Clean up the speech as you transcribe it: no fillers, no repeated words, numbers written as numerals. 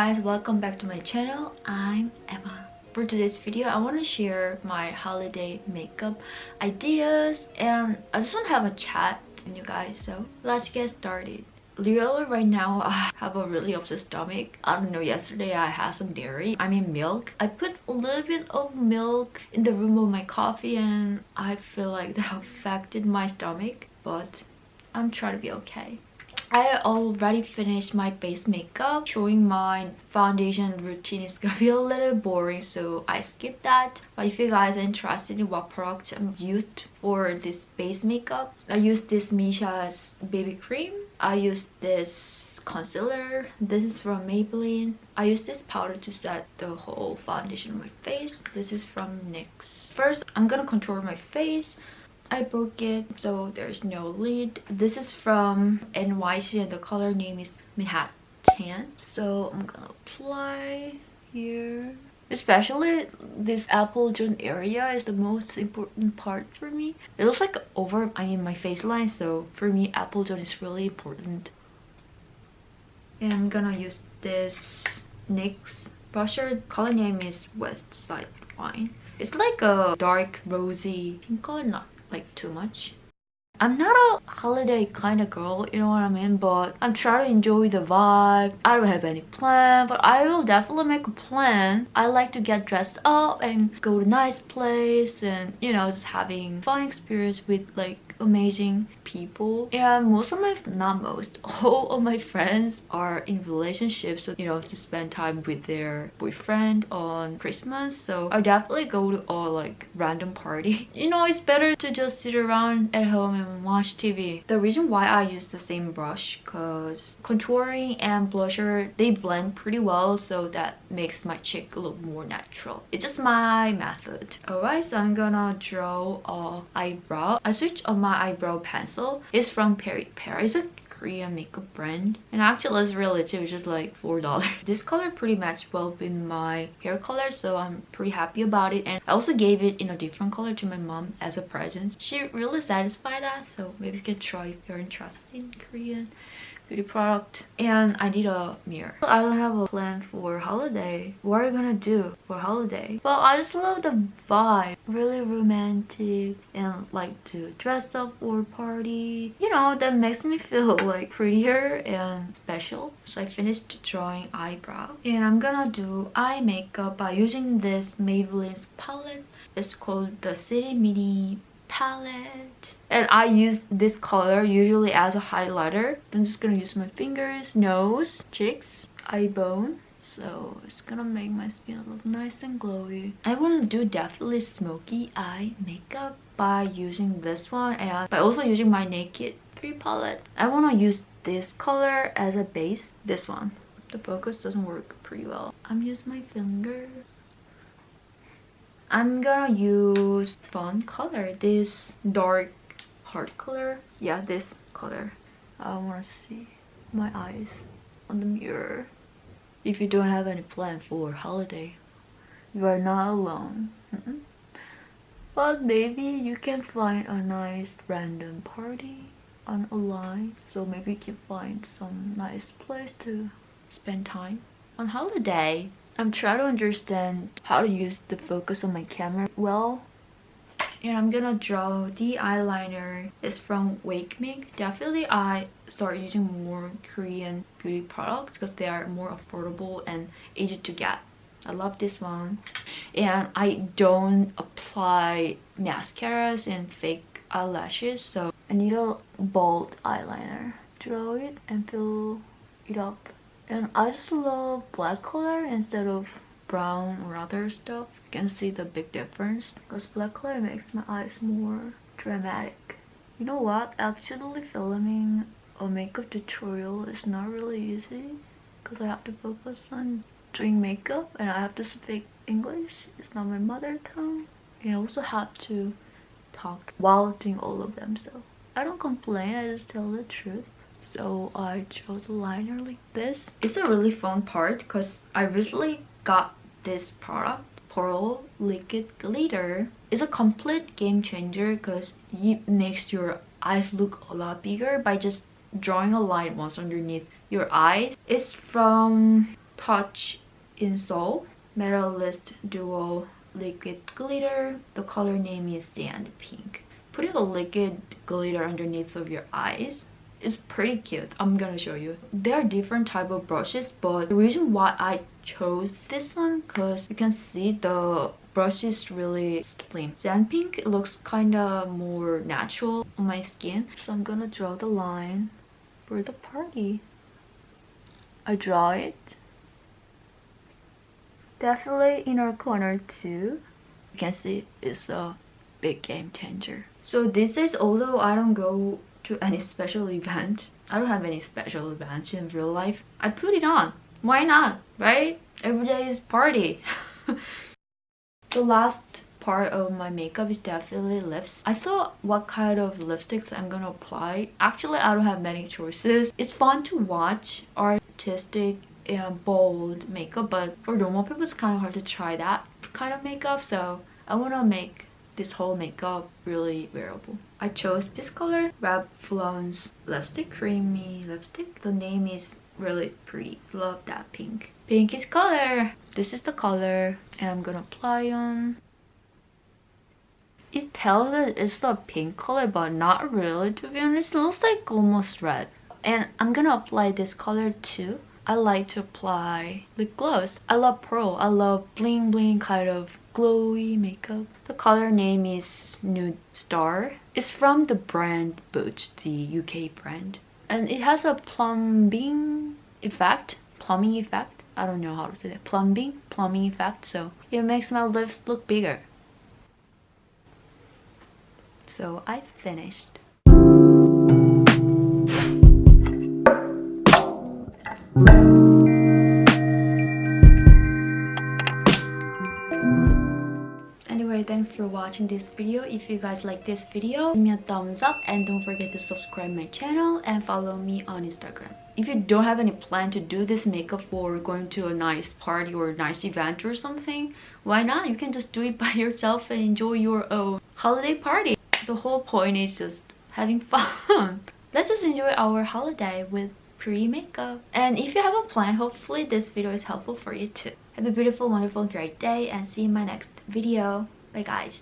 guys, welcome back to my channel. I'm Emma. For today's video, I want to share my holiday makeup ideas and I just want to have a chat with you guys, so let's get started. Literally right now, I have a really upset stomach. I don't know, yesterday I had some dairy, milk. I put a little bit of milk in the room of my coffee and I feel like that affected my stomach, but I'm trying to be okay. I already finished my base makeup. Showing my foundation routine is gonna be a little boring, so I skipped that. But if you guys are interested in what products I'm used for this base makeup, I used this Misha's baby cream. I used this concealer. This is from Maybelline. I used this powder to set the whole foundation on my face. This is from NYX. First, I'm gonna contour my face. I broke it, so there's no lid. This is from NYC and the color name is Manhattan. So I'm gonna apply here. Especially this apple jaw area is the most important part for me. It looks like my face line, so for me apple jaw is really important. And I'm gonna use this NYX brusher. Color name is West Side Wine. It's like a dark rosy pink color, not like too much. I'm not a holiday kind of girl, you know what I mean, but I'm trying to enjoy the vibe. I don't have any plan, but I will definitely make a plan. I like to get dressed up and go to a nice place and, you know, just having fun experience with like amazing people. And all of my friends are in relationships, so you know, to spend time with their boyfriend on Christmas. So I definitely go to a like random party. You know, it's better to just sit around at home and watch TV. The reason why I use the same brush, because contouring and blusher, they blend pretty well, so that makes my cheek look more natural. It's just my method. Alright, so I'm gonna draw a eyebrow. I switched on my eyebrow pencil. It's from Perry. It's a Korean makeup brand, and actually it's really cheap. It's just like $4. This color pretty matched well with my hair color, so I'm pretty happy about it. And I also gave it in a different color to my mom as a present. She really satisfied that, so maybe you can try if you're interested in Korean beauty product. And I need a mirror. I don't have a plan for holiday. What are you gonna do for holiday? Well, I just love the vibe. Really romantic and like to dress up or party. You know, that makes me feel like prettier and special. So I finished drawing eyebrow. And I'm gonna do eye makeup by using this Maybelline palette. It's called the City Mini palette, and I use this color usually as a highlighter. I'm just gonna use my fingers, nose, cheeks, eye bone, so it's gonna make my skin look nice and glowy. I want to do definitely smoky eye makeup by using this one and by also using my Naked 3 palette. I want to use this color as a base. This one, the focus doesn't work pretty well. I'm using my finger. I'm gonna use fun color, this dark heart color. Yeah, this color. I wanna see my eyes on the mirror. If you don't have any plan for holiday, you are not alone. But maybe you can find a nice random party online. So maybe you can find some nice place to spend time on holiday. I'm trying to understand how to use the focus on my camera well. And I'm gonna draw the eyeliner. It's from Wake Me. Definitely I start using more Korean beauty products because they are more affordable and easy to get. I love this one. And I don't apply mascaras and fake eyelashes, so I need a bold eyeliner. Draw it and fill it up. And I just love black color instead of brown or other stuff. You can see the big difference because black color makes my eyes more dramatic. You know what? Actually filming a makeup tutorial is not really easy because I have to focus on doing makeup and I have to speak English. It's not my mother tongue. And I also have to talk while doing all of them, so I don't complain, I just tell the truth. So I draw the liner like this. It's a really fun part because I recently got this product, Pearl Liquid Glitter. It's a complete game changer because it makes your eyes look a lot bigger by just drawing a line once underneath your eyes. It's from Touch In Seoul Metallist Duo Liquid Glitter. The color name is Sand Pink. Putting a liquid glitter underneath of your eyes is pretty cute. I'm gonna show you. There are different type of brushes, but the reason why I chose this one because you can see the brush is really slim. Sand pink looks kind of more natural on my skin, so I'm gonna draw the line for the party. I draw it definitely inner corner too. You can see it's a big game changer. So these days, although I don't go to any special event, I don't have any special events in real life, I put it on. Why not, right? Every day is party. The last part of my makeup is definitely lips. I thought what kind of lipsticks I'm gonna apply. Actually, I don't have many choices. It's fun to watch artistic and bold makeup, but for normal people it's kind of hard to try that kind of makeup, so I want to make this whole makeup really wearable. I chose this color, Revlon's lipstick, creamy lipstick. The name is really pretty. Love that pink. Pink is color. This is the color, and I'm gonna apply on. It tells that it's the pink color, but not really, to be honest. It looks like almost red. And I'm gonna apply this color too. I like to apply lip gloss. I love pearl. I love bling bling kind of glowy makeup. The color name is Nude Star. It's from the brand Boots, the UK brand. And it has a plumbing effect. I don't know how to say that. Plumbing effect. So it makes my lips look bigger. So I finished. Anyway, thanks for watching this video. If you guys like this video, give me a thumbs up and don't forget to subscribe my channel and follow me on Instagram. If you don't have any plan to do this makeup for going to a nice party or a nice event or something, why not? You can just do it by yourself and enjoy your own holiday party. The whole point is just having fun. Let's just enjoy our holiday with pretty makeup. And if you have a plan, hopefully this video is helpful for you too. Have a beautiful, wonderful, great day and see you in my next video. Bye guys.